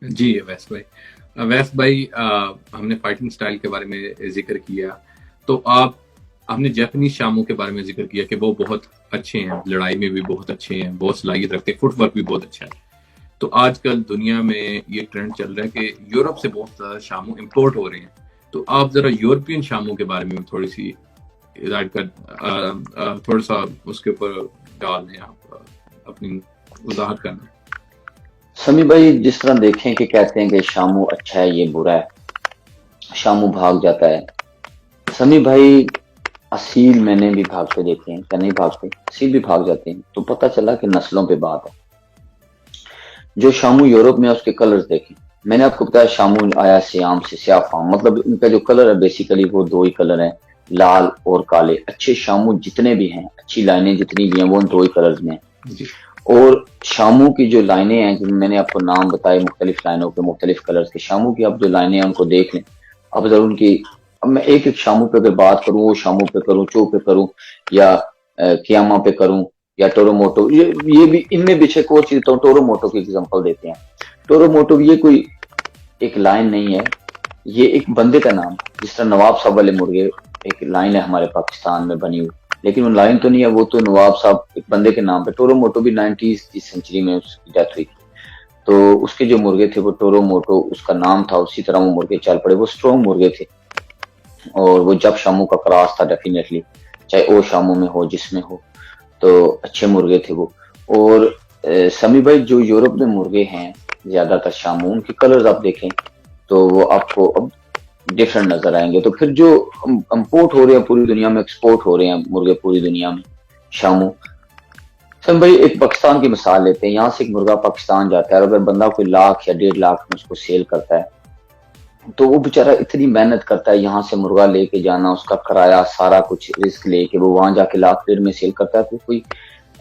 जी वैस भाई, वैस भाई, हमने फाइटिंग स्टाइल के बारे में जिक्र किया, तो आप हमने जापानीज शामों के बारे में जिक्र किया कि वो बहुत अच्छे हैं, लड़ाई में भी बहुत अच्छे हैं, बहुत सलाहियत रखते हैं, फुटवर्क भी बहुत अच्छा है। तो आजकल दुनिया में ये ट्रेंड चल रहा है कि यूरोप से बहुत ज्यादा शामू इंपोर्ट हो रहे हैं। तो आप जरा यूरोपियन शामू के बारे में थोड़ी सी हिदायत कर, थोड़ा सा उसके ऊपर डाल दें आप, अपनी वजाहत करना। समी भाई, जिस तरह देखें कि कहते हैं कि शामू अच्छा है, ये बुरा है, शामू भाग जाता है। समी भाई, असील मैंने भी भागते देखे हैं, क्या नहीं भागते, असील भी भाग जाते हैं। तो पता चला कि नस्लों पे बात है। जो शामू यूरोप में है, उसके कलर्स देखें। मैंने आपको बताया शामू आया सियाम से, स्याफाम, मतलब इनका जो कलर है बेसिकली वो दो ही कलर हैं, लाल और काले। अच्छे शामू जितने भी हैं, अच्छी लाइनें जितनी भी हैं, वो इन दो ही कलर्स में हैं। जी। और शामू की जो लाइनें हैं, जिन मैंने आपको नाम बताए मुख्तलिफ लाइनों के, मुख्तलिफ कलर्स के शामू की, अब जो लाइनें हैं उनको देख लें। अब जरूर उनकी, अब मैं एक एक शामू पे अगर बात करूं, वो शामू पे करूं, चो पे करूं, या कियामा पे करूं, या टोरोमोटो, ये भी इनमें भी एक और चीज, तो टोरोमोटो की एग्जांपल देते हैं। टोरोमोटो ये कोई एक लाइन नहीं है, ये एक बंदे का नाम है। जिस तरह नवाब साहब वाले मुर्गे एक लाइन है हमारे पाकिस्तान में बनी हुई, लेकिन वो लाइन तो नहीं है, वो तो नवाब साहब एक बंदे के नाम पे। टोरो मोटो भी 90s की सेंचुरी में उसकी डेथ हुई थी। तो उसके जो मुर्गे थे वो टोरो मोटो उसका नाम था, उसी तरह वो मुर्गे चल पड़े। वो स्ट्रॉन्ग मुर्गे थे, और वो जब शामू का क्रॉस था डेफिनेटली, चाहे ओ शामू में हो जिसमें हो, तो अच्छे मुर्गे थे वो। और समी भाई, जो यूरोप में मुर्गे हैं ज्यादातर शामू, उनके कलर्स आप देखें तो वो आपको अब डिफरेंट नजर आएंगे। तो फिर जो इम्पोर्ट हो रहे हैं पूरी दुनिया में, एक्सपोर्ट हो रहे हैं मुर्गे पूरी दुनिया में, शामू। सर भाई, एक पाकिस्तान की मिसाल लेते हैं। यहाँ से एक मुर्गा पाकिस्तान जाता है, और अगर बंदा कोई लाख या 1.5 लाख में उसको सेल करता है, तो वो बेचारा इतनी मेहनत करता है यहाँ से मुर्गा लेके जाना, उसका किराया, सारा कुछ रिस्क लेके वो वहां जाके लाख 1.5 में सेल करता है। तो कोई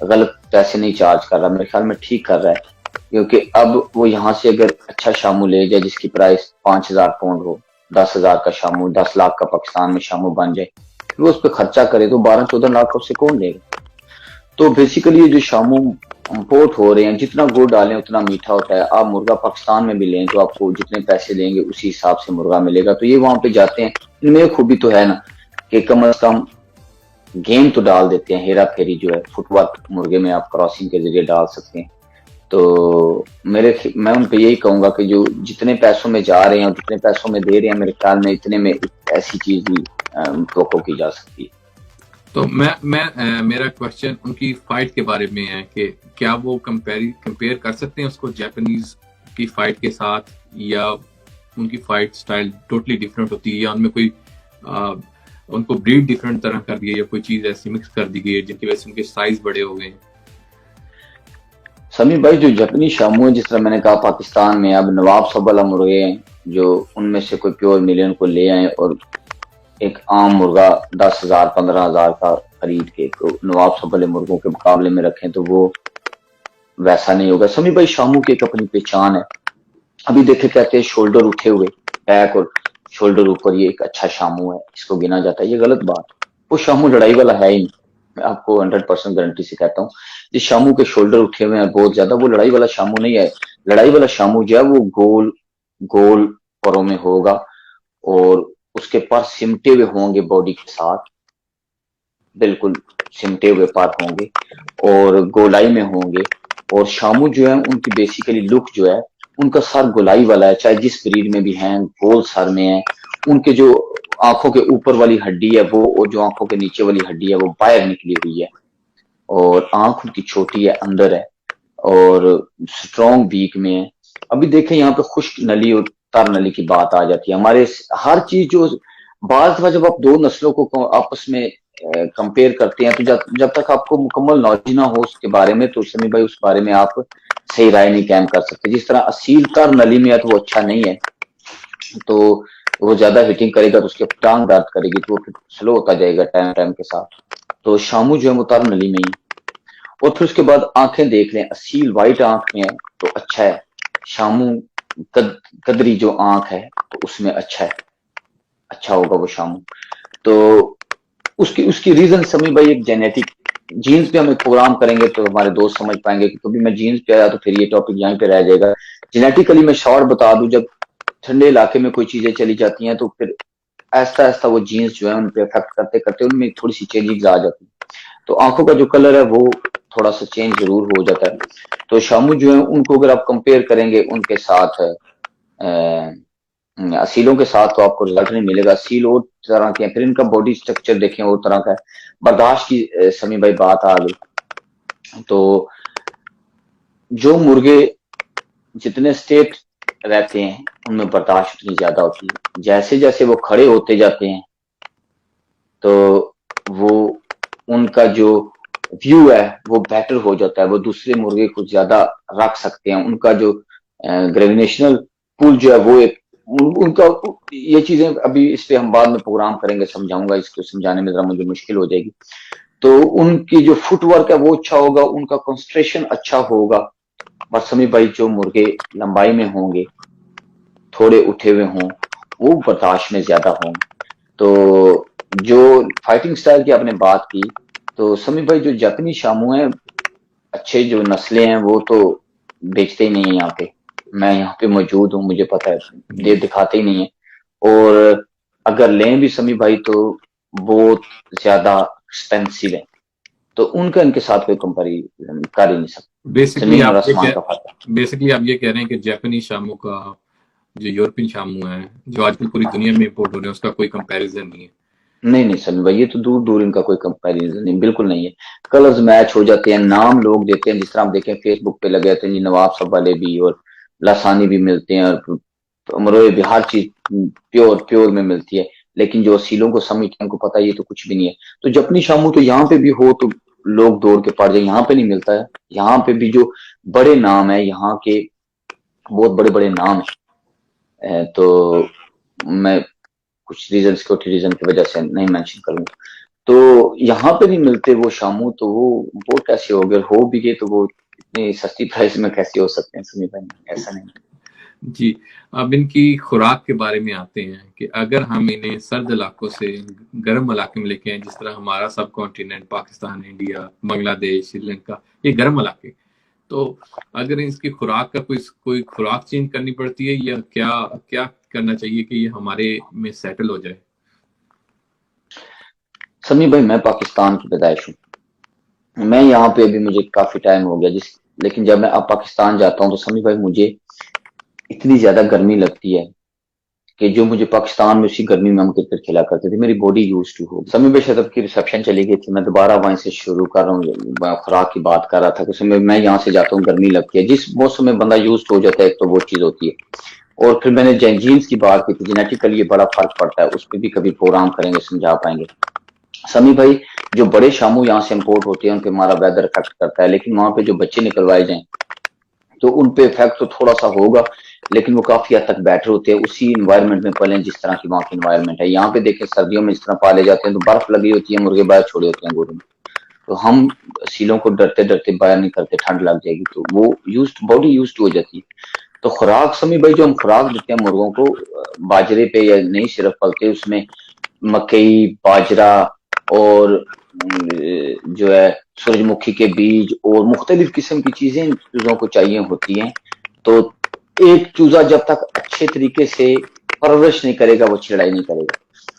गलत पैसे नहीं चार्ज कर रहा, मेरे ख्याल में ठीक कर रहा है। क्योंकि अब वो यहाँ से अगर अच्छा शामू ले जाए जिसकी प्राइस 5,000 पाउंड हो, 10,000 का शामू, 10 लाख का पाकिस्तान में शामू बन जाए, फिर वो उस पर खर्चा करे तो 12-14 लाख का उससे कौन लेगा। तो बेसिकली ये जो शामू इम्पोर्ट हो रहे हैं, जितना गुड़ डालें उतना मीठा होता है। आप मुर्गा पाकिस्तान में भी लें तो आपको जितने पैसे देंगे उसी हिसाब से मुर्गा मिलेगा। तो ये वहां पे जाते हैं, इनमें एक खूबी तो है ना, कि कम अज कम गेम तो डाल देते हैं, हेरा फेरी जो है फुटवर्क मुर्गे में आप क्रॉसिंग के जरिए डाल सकते हैं। तो मैं उन पे यही कहूंगा कि जो जितने पैसों में जा रहे हैं और जितने पैसों में दे रहे हैं, मेरे ख्याल में इतने में एक ऐसी चीज भी तो की जा सकती है। तो मेरा क्वेश्चन उनकी फाइट के बारे में है कि क्या वो कंपेयर कर सकते हैं उसको जापानीज की फाइट के साथ, या उनकी फाइट स्टाइल टोटली डिफरेंट होती है, या उनमें कोई आ, उनको ब्रीड डिफरेंट तरह कर दिया, या कोई चीज ऐसी मिक्स कर दी गई है जिनकी वजह से उनके साइज बड़े हो गए हैं। समी भाई, जो जापानी शामू है, जिस तरह मैंने कहा पाकिस्तान में अब नवाब सब वाला मुर्गे हैं, जो उनमें से कोई प्योर मिलियन को ले आए और एक आम मुर्गा 10,000 15,000 का खरीद के तो नवाब सब वाले मुर्गों के मुकाबले में रखें, तो वो वैसा नहीं होगा। समी भाई, शामू की एक अपनी पहचान है। अभी देखे, कहते हैं शोल्डर उठे हुए, बैक और शोल्डर ऊपर, ये एक अच्छा शामू है, इसको गिना जाता है। ये गलत बात, वो शामू लड़ाई वाला है ही नहीं। मैं आपको 100% गारंटी से कहता हूँ, जिस शामू के शोल्डर उठे हुए हैं बहुत ज्यादा, वो लड़ाई वाला शामू नहीं है। लड़ाई वाला शामू जो है वो गोल गोल परों में होगा, और उसके पर सिमटे हुए होंगे बॉडी के साथ, बिल्कुल सिमटे हुए पर होंगे और गोलाई में होंगे। और शामू जो है उनकी बेसिकली लुक जो है, उनका सर गोलाई वाला है, चाहे जिस ब्रीड में भी हैं, गोल सर में है। उनके जो आंखों के ऊपर वाली हड्डी है वो, और जो आंखों के नीचे वाली हड्डी है वो बाहर निकली हुई है, और आंख उनकी छोटी है, अंदर है, और स्ट्रॉन्ग बीक में है। अभी देखें यहाँ पे खुश्क नली और तर नली की बात आ जाती है। हमारे हर चीज जो, बात दफा जब आप दो नस्लों को आपस में कंपेयर करते हैं, तो जब तक आपको मुकम्मल नॉलेज ना हो उसके बारे में, तो समी भाई उस बारे में आप सही राय नहीं कायम कर सकते। जिस तरह असील तर नली में है तो वो अच्छा नहीं है, तो वो ज्यादा हिटिंग करेगा तो उसकी टांग दर्द करेगी, तो वो फिर स्लो होता जाएगा टाइम टाइम के साथ। तो शामू जो है वो तर नली में ही। और फिर उसके बाद आंखें देख लें, असील वाइट आंख में है तो अच्छा है। शामू कदरी जो आंख है तो उसमें अच्छा है, अच्छा होगा वो शामू। तो उसकी उसकी रीजन समी भाई एक जेनेटिक, जीन्स पे हम एक प्रोग्राम करेंगे तो हमारे दोस्त समझ पाएंगे, कि कभी मैं जीन्स पे आया तो फिर ये टॉपिक यहीं पे रह जाएगा। जेनेटिकली मैं शॉर्ट बता दूं, जब ठंडे इलाके में कोई चीजें चली जाती हैं तो फिर ऐसा ऐसा वो जीन्स जो है उन पे इफेक्ट करते करते उनमें थोड़ी सी चेंजिंग आ जाती है। तो आंखों का जो कलर है वो थोड़ा सा चेंज जरूर हो जाता है। तो शामू जो है उनको अगर आप कंपेयर करेंगे उनके साथ असीलों के साथ, तो आपको रिजल्ट नहीं मिलेगा। असील और तरह के हैं, फिर इनका बॉडी स्ट्रक्चर देखें और तरह का है। बर्दाश्त की समी भाई बात आ गई, तो जो मुर्गे जितने स्टेट रहते हैं उनमें बर्दाश्त उतनी ज्यादा होती है। जैसे जैसे वो खड़े होते जाते हैं तो वो उनका जो व्यू है वो बेटर हो जाता है, वो दूसरे मुर्गे को ज्यादा रख सकते हैं। उनका जो ग्रेविटेशनल पुल जो है वो एक उनका, ये चीजें अभी इस पे हम बाद में प्रोग्राम करेंगे, समझाऊंगा, इसको समझाने में जरा मुझे मुश्किल हो जाएगी। तो उनकी जो फुटवर्क है वो अच्छा होगा, उनका कंसंट्रेशन अच्छा होगा। और समी भाई जो मुर्गे लंबाई में होंगे, थोड़े उठे हुए हों, वो बर्दाश्त में ज्यादा हों। तो जो फाइटिंग स्टाइल की आपने बात की, तो समी भाई जो जापानी शामू है, अच्छे जो नस्लें हैं वो तो बेचते ही नहीं है यहाँ पे। मैं यहाँ पे मौजूद हूँ, मुझे पता है, दे दिखाते ही नहीं है। और अगर लें भी समी भाई तो बहुत ज्यादा एक्सपेंसिव है, तो उनका इनके साथ कोई कंपेरिजन कर ही नहीं सकता, बेसिकली जमीन और आप ये आसमान कह का फर्क है। बेसिकली आप ये कह रहे हैं कि जापानी शामू का जो यूरोपियन शामू है, जो आजकल पूरी दुनिया में इंपोर्ट हो रहे हैं, उसका कोई कंपैरिजन नहीं है। नहीं नहीं समी भाई, ये तो दूर दूर इनका कोई कंपैरिजन नहीं, बिल्कुल नहीं है। कलर्स मैच हो जाते हैं, नाम लोग देते हैं, जिस तरह आप देखें फेसबुक पे लगे रहते हैं जी, नवाब साहब वाले भी और लासानी भी मिलते हैं, और अमरोए भी, हर चीज प्योर प्योर में मिलती है। लेकिन जो असीलों को समझते हैं उनको पता है ये तो कुछ भी नहीं है। तो जपनी शामू तो यहाँ पे भी हो तो लोग दौड़ के पड़ जाए, यहाँ पे नहीं मिलता है। यहाँ पे भी जो बड़े नाम है, यहाँ के बहुत बड़े बड़े नाम है, तो मैं कुछ रीजन, सिक्योरिटी रीजन की वजह से नहीं मेंशन करूंगा। तो यहाँ पे नहीं मिलते वो शामू, तो वो कैसे हो गए, हो भी गए तो वो इतनी सस्ती प्राइस में कैसे हो सकते हैं सुनी भाई, ऐसा नहीं। जी, अब इनकी खुराक के बारे में आते हैं कि अगर हम इन्हें सर्द इलाकों से गर्म इलाके में लेके आए, जिस तरह हमारा सब कॉन्टिनेंट पाकिस्तान, इंडिया, बांग्लादेश, श्रीलंका, ये गर्म इलाके, तो अगर इसकी खुराक का कोई कोई खुराक चेंज करनी पड़ती है, या क्या क्या करना चाहिए कि ये हमारे में सेटल हो जाए? समी भाई मैं पाकिस्तान की पैदाइश हूँ, मैं यहाँ पे अभी मुझे काफी टाइम हो गया जिस, लेकिन जब मैं अब पाकिस्तान जाता हूँ तो समी भाई मुझे इतनी ज्यादा गर्मी लगती है कि जो मुझे पाकिस्तान में उसी गर्मी में हम क्रिकेट खेला करते थे, मेरी बॉडी यूज टू हो। समी भाई शायद की रिसेप्शन चली गई थी, मैं दोबारा वहीं से शुरू कर रहा हूँ, खुराक की बात कर रहा था कि समय मैं यहाँ से जाता हूँ, गर्मी लगती है, जिस मौसम में बंदा यूज हो जाता है, एक तो वो चीज होती है। और फिर मैंने जीन्स की बात की थी, जेनेटिकली ये बड़ा फर्क पड़ता है, उस पर भी कभी प्रोग्राम करेंगे, समझा पाएंगे। समी भाई जो बड़े शामू यहाँ से इम्पोर्ट होते हैं उनके हमारा वेदर इफेक्ट करता है, लेकिन वहां पे जो बच्चे निकलवाए जाएं तो उन पे इफेक्ट तो थोड़ा सा होगा, लेकिन वो काफी हद तक बेटर होते हैं, उसी इन्वायरमेंट में पले जिस तरह की वहाँ की इन्वायरमेंट है। यहाँ पे देखें सर्दियों में जिस तरह पाले जाते हैं तो बर्फ लगी होती है, मुर्गे बाहर छोड़े होते हैं गोरे में, तो हम सीलों को डरते डरते बाहर नहीं करते, ठंड लग जाएगी, तो वो यूज बॉडी यूज हो जाती है। तो खुराक समी भाई जो हम खुराक देते हैं मुर्गों को, बाजरे पे या नहीं सिर्फ पलते, उसमें मकई, बाजरा और जो है सूरजमुखी के बीज और मुख्तलिफ किस्म की चीजें चूजों को चाहिए होती हैं। तो एक चूजा जब तक अच्छे तरीके से परवरिश नहीं करेगा वो अच्छी लड़ाई नहीं करेगा।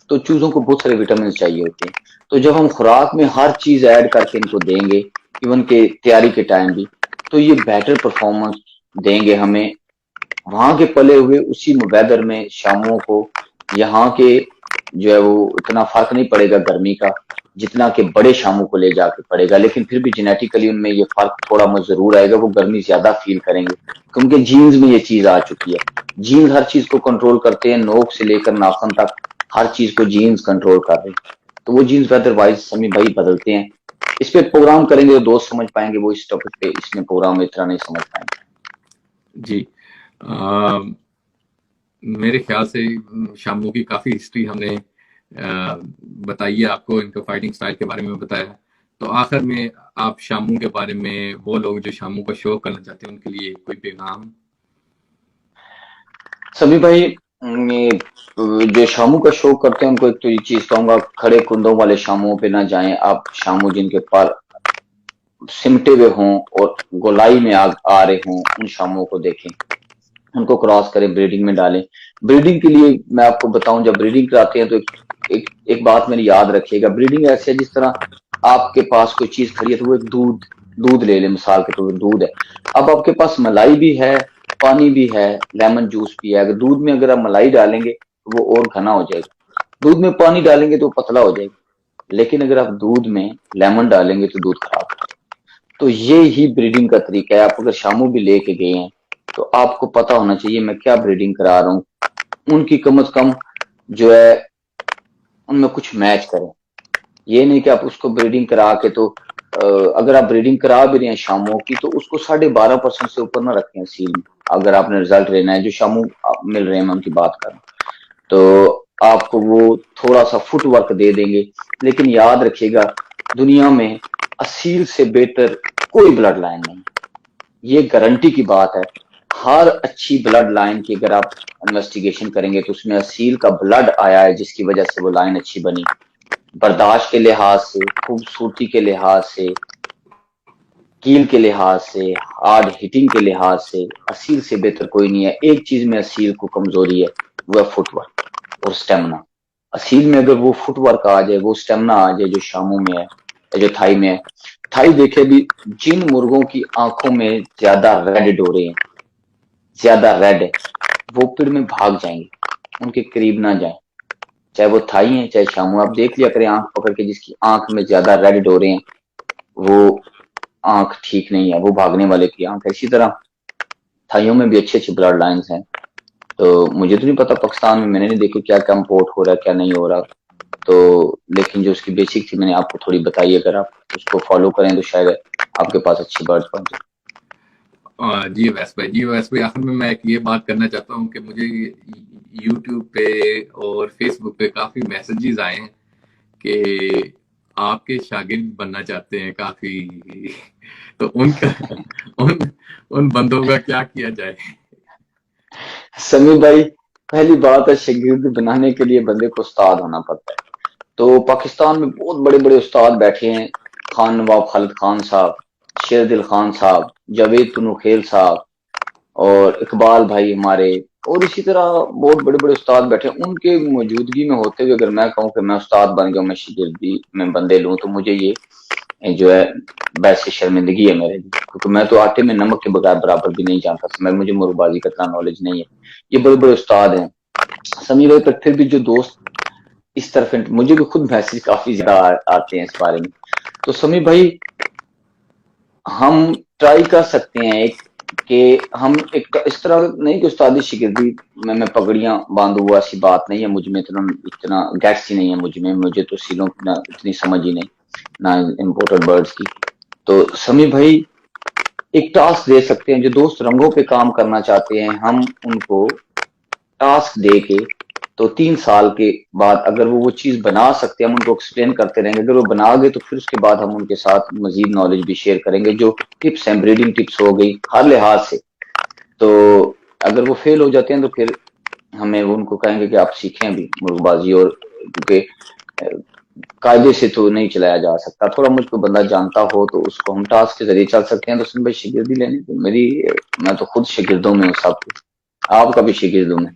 तो चूजों को बहुत सारे विटामिन चाहिए होते हैं। तो जब हम खुराक में हर चीज ऐड करके इनको देंगे, इवन के तैयारी के टाइम भी, तो ये बेटर परफॉर्मेंस देंगे हमें। वहां के पले हुए उसी वेदर में शामुओं को यहाँ के जो है वो इतना फर्क नहीं पड़ेगा गर्मी का, जितना कि बड़े शामू को ले जाके पड़ेगा। लेकिन फिर भी जेनेटिकली उनमें ये फर्क थोड़ा बहुत जरूर आएगा, वो गर्मी ज्यादा फील करेंगे क्योंकि जीन्स में ये चीज आ चुकी है। जीन्स हर चीज को कंट्रोल करते हैं, नोक से लेकर नाखून तक हर चीज को जीन्स कंट्रोल कर रहे हैं। तो वो जीन्स वेदर वाइज समी भाई बदलते हैं। इस पे प्रोग्राम करेंगे तो दोस्त समझ पाएंगे, वो इस टॉपिक पे इसमें प्रोग्राम में इतना नहीं समझ पाएंगे। जी, मेरे ख्याल से शामू की काफी हिस्ट्री हमने बताई है आपको, इनका फाइटिंग स्टाइल के बारे में बताया। तो आखिर में आप शामू के बारे में, वो लोग जो शामू का शो करना चाहते हैं, उनके लिए कोई पैगाम? सभी भाई जो शामू का शो करते हैं उनको एक तो ये चीज कहूंगा, खड़े कुंदों वाले शामुओं पे ना जाएं आप। शामू जिनके पर सिमटे हुए हों और गोलाई में आ रहे हों, उन शामुओं को देखें। उनको क्रॉस करें, ब्रीडिंग में डालें। ब्रीडिंग के लिए मैं आपको बताऊं, जब ब्रीडिंग कराते हैं तो एक बात मेरी याद रखिएगा, ब्रीडिंग ऐसे है जिस तरह आपके पास कोई चीज खड़ी है, तो वो एक दूध दूध ले लें, मिसाल के तौर पर दूध है। अब आपके पास मलाई भी है, पानी भी है, लेमन जूस भी है। अगर दूध में अगर आप मलाई डालेंगे तो वो और घना हो जाएगा, दूध में पानी डालेंगे तो पतला हो जाएगा, लेकिन अगर आप दूध में लेमन डालेंगे तो दूध खराब हो जाएगा। तो ये ही ब्रीडिंग का तरीका है। आप अगर शामू भी लेके गए हैं तो आपको पता होना चाहिए मैं क्या ब्रीडिंग करा रहा हूँ, उनकी कम से कम जो है उनमें कुछ मैच करें। ये नहीं कि आप उसको ब्रीडिंग करा के तो अगर आप ब्रीडिंग करा भी रहे हैं शामों की तो उसको 12.5% से ऊपर ना रखें सील में। अगर आपने रिजल्ट लेना है, जो शामू मिल रहे हैं मैं उनकी बात कर रहा हूँ, तो आपको वो थोड़ा सा फुट वर्क दे देंगे। लेकिन याद रखिएगा, दुनिया में असील से बेहतर कोई ब्लड लाइन नहीं, ये गारंटी की बात है। हर अच्छी ब्लड लाइन की अगर आप इन्वेस्टिगेशन करेंगे तो उसमें असील का ब्लड आया है जिसकी वजह से वो लाइन अच्छी बनी। बर्दाश्त के लिहाज से, खूबसूरती के लिहाज से, कील के लिहाज से, हार्ड हिटिंग के लिहाज से असील बेहतर कोई नहीं है। एक चीज में असील को कमजोरी है, वो है फुटवर्क और स्टेमिना। असील में अगर वो फुटवर्क आ जाए, वो स्टेमिना आ जाए जो शामू में है या जो थाई में है। थाई देखे भी, जिन मुर्गों की आंखों में ज्यादा रेड डोरे हैं, ज्यादा रेड है, वो पेड़ में भाग जाएंगे, उनके करीब ना जाए, चाहे वो थाई है चाहे शामू। आप देख लिया करें आंख पकड़ के, जिसकी आंख में ज्यादा रेड डोरे हैं वो आंख ठीक नहीं है, वो भागने वाले की आंख है। इसी तरह थाइयों में भी अच्छी अच्छी ब्लड लाइन्स हैं। तो मुझे तो नहीं पता पाकिस्तान में, मैंने नहीं देखी क्या क्या इम्पोर्ट हो रहा है क्या नहीं हो रहा, तो लेकिन जो उसकी बेसिक थी मैंने आपको थोड़ी बताई। अगर आप उसको फॉलो करें तो शायद आपके पास अच्छी बर्ड्स पहुंचे। जी वैस भाई, जी वैस भाई, आखिर में मैं एक ये बात करना चाहता हूँ कि मुझे यूट्यूब पे और फेसबुक पे काफी मैसेजेस आए हैं कि आपके शागिर्द बनना चाहते हैं काफी। तो उनका उन उन बंदों का क्या किया जाए? समी भाई, पहली बात है, शागिर्द बनाने के लिए बंदे को उस्ताद होना पड़ता है। तो पाकिस्तान में बहुत बड़े बड़े उस्ताद बैठे हैं, खान नवाब खालिद खान साहब, शेर दिल खान साहब, जावेद तनुखेल साहब, और इकबाल भाई हमारे, और इसी तरह बहुत बड़े बड़े उस्ताद बैठे हैं। उनके मौजूदगी में होते हुए अगर मैं कहूँ कि मैं उस्ताद बन गया, मैं शागिर्दी में बंदे लूँ, तो मुझे ये जो है वैसे शर्मिंदगी है मेरे लिए, क्योंकि मैं तो आटे में नमक के बगैर बराबर भी नहीं जानता। मैं, मुझे मुर्गबाजी का इतना नॉलेज नहीं है। ये बड़े बड़े उस्ताद हैं समी भाई, पर फिर भी जो दोस्त इस तरफ, मुझे भी खुद मैसेज काफी ज्यादा आते हैं इस बारे में। तो समी भाई, हम ट्राई कर सकते हैं एक, कि हम एक इस तरह नहीं कि उस्तादी शिगिर्दी में मैं पगड़ियां बांधू, वो ऐसी बात नहीं है मुझ में, इतना इतना गैट्स ही नहीं है मुझ में, मुझे तो सीलों की ना इतनी समझ ही नहीं, ना इम्पोर्टेड बर्ड्स की। तो समी भाई, एक टास्क दे सकते हैं, जो दोस्त रंगों पे काम करना चाहते हैं हम उनको टास्क दे के, तो 3 साल के बाद अगर वो चीज बना सकते हैं, हम उनको एक्सप्लेन करते रहेंगे। अगर वो बना गए तो फिर उसके बाद हम उनके साथ मजीद नॉलेज भी शेयर करेंगे, जो टिप्स हैं, ब्रीडिंग टिप्स हो गई हर लिहाज से। तो अगर वो फेल हो जाते हैं तो फिर हमें वो उनको कहेंगे कि आप सीखें भी मुर्गबाजी, और क्योंकि कायदे से तो नहीं चलाया जा सकता, थोड़ा मुझको बंदा जानता हो तो उसको हम टास्क के जरिए चल सकते हैं। तो सुन भाई, शिगिर्दी लेने की मेरी, मैं तो खुद शिगिर्दों में हूँ सब, आपका भी शिगिर्दों में।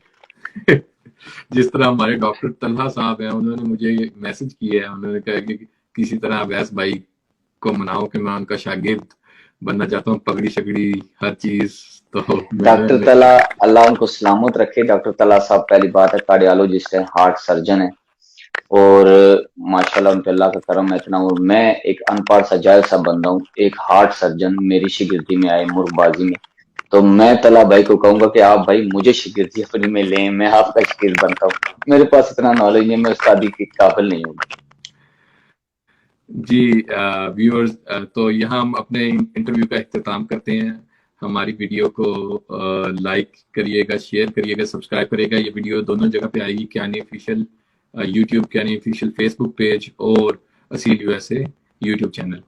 जिस तरह हमारे डॉक्टर तलहा साहब हैं, उन्होंने मुझे मैसेज किया है, उन्होंने कहा कि किसी तरह अवैस भाई को मनाओ कि मैं उनका शागिर्द बनना चाहता हूँ, पगड़ी शगड़ी हर चीज। तो डॉक्टर तला, अल्लाह उनको सलामत रखे। डॉक्टर तला साहब पहली बात है कार्डियोलॉजिस्ट है, हार्ट सर्जन है, और माशाल्लाह उनके अल्लाह का करम है इतना। और मैं एक अनपढ़ सा जाहिल सा बंदा हूँ, एक हार्ट सर्जन मेरी शिगिर्दी में आए मुर्गबाजी में। तो मैं तला भाई को कहूंगा कि आप भाई मुझे शिगिर्दी अपनी में लें, मैं आपका शिगिर्द बनता हूँ। मेरे पास इतना नॉलेज नहीं है, मैं उस्तादी के काबिल नहीं हूँ। जी व्यूअर्स, तो यहाँ हम अपने इंटरव्यू का इख्तिताम करते हैं। हमारी वीडियो को लाइक करिएगा, शेयर करिएगा, सब्सक्राइब करिएगा। ये वीडियो दोनों जगह पे आएगी, Kiani official YouTube, Kiani official Facebook page, और असील यूएसए यूट्यूब चैनल।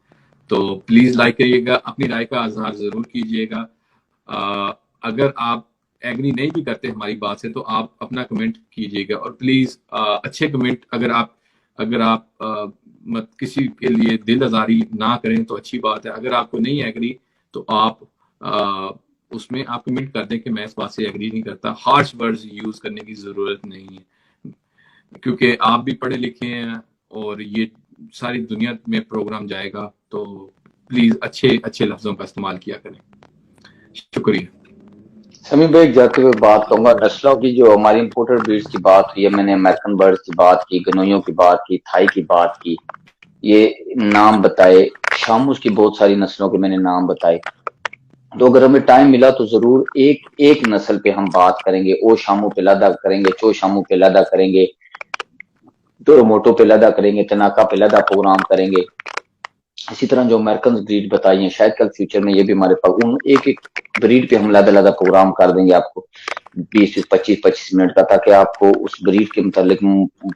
तो प्लीज लाइक करिएगा, अपनी राय का इजहार जरूर कीजिएगा। अगर आप एग्री नहीं भी करते हमारी बात से तो आप अपना कमेंट कीजिएगा, और प्लीज अच्छे कमेंट, अगर आप मत किसी के लिए दिल आजारी ना करें तो अच्छी बात है। अगर आपको नहीं एग्री तो आप उसमें आप कमेंट कर दें कि मैं इस बात से एग्री नहीं करता, हार्श वर्ड्स यूज करने की जरूरत नहीं है, क्योंकि आप भी पढ़े लिखे हैं और ये सारी दुनिया में प्रोग्राम जाएगा, तो प्लीज अच्छे अच्छे लफ्जों का इस्तेमाल किया करें। शुक्रिया। समीर भाई, जाते हुए बात कहूंगा, नस्लों की जो हमारी इंपोर्टेड ब्रीड्स की बात हुई है, मैंने अमेरिकन बर्ड्स की बात की, गनोइयों की बात की, थाई की बात की, ये नाम बताए, शामूस की बहुत सारी नस्लों के मैंने नाम बताए। तो अगर हमें टाइम मिला तो जरूर एक एक नस्ल पे हम बात करेंगे। ओ शामू पे लदा करेंगे, चो शामू पे लदा करेंगे, टोरोमोटो पे लदा करेंगे, तनाका पे लदा प्रोग्राम करेंगे। इसी तरह जो अमेरिकन ब्रीड बताई है, शायद कल फ्यूचर में ये भी हमारे पास उन एक एक ब्रीड पे हम लदा लदा प्रोग्राम कर देंगे आपको 20-25 मिनट का, ताकि आपको उस ब्रीड के मुतालिक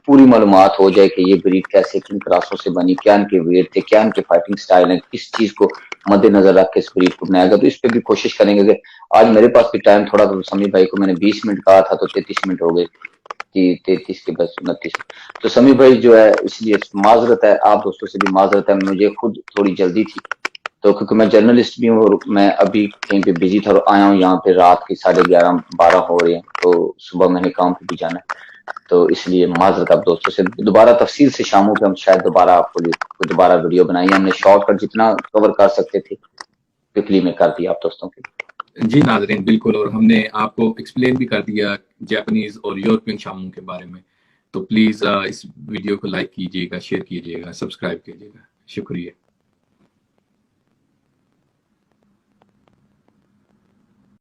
पूरी मालूमात हो जाए कि ये ब्रीड कैसे, किन क्रासों से बनी, क्या इनके वेट थे, क्या इनके फाइटिंग स्टाइल है, किस चीज को मद्देनजर रख के इस ब्रीड को बनाया गया। तो इस पे भी कोशिश करेंगे कि आज मेरे पास भी टाइम थोड़ा था, तो समीर भाई को मैंने 20 मिनट कहा था तो 33 मिनट हो गए, 33 के बस 29। तो समीर भाई जो है, इसलिए माजरत है, आप दोस्तों से भी माजरत है, मुझे खुद थोड़ी जल्दी थी, तो क्योंकि मैं जर्नलिस्ट भी हूँ और मैं अभी कहीं पे बिजी था और आया हूँ यहाँ पे, रात के 11:30-12 हो रहे हैं, तो सुबह मैंने काम पे भी जाना है, तो इसलिए माजरत आप दोस्तों से। दोबारा तफसील से शामों पे हम शायद दोबारा आपको लिए दोबारा वीडियो बनाई, हमने शॉर्टकट जितना कवर कर सकते थे क्विकली में कर दिया आप दोस्तों के। जी नाजरीन, बिल्कुल, और हमने आपको एक्सप्लेन भी कर दिया जापानीज और यूरोपियन शामों के बारे में। तो प्लीज इस वीडियो को लाइक कीजिएगा, शेयर कीजिएगा, सब्सक्राइब कीजिएगा। शुक्रिया।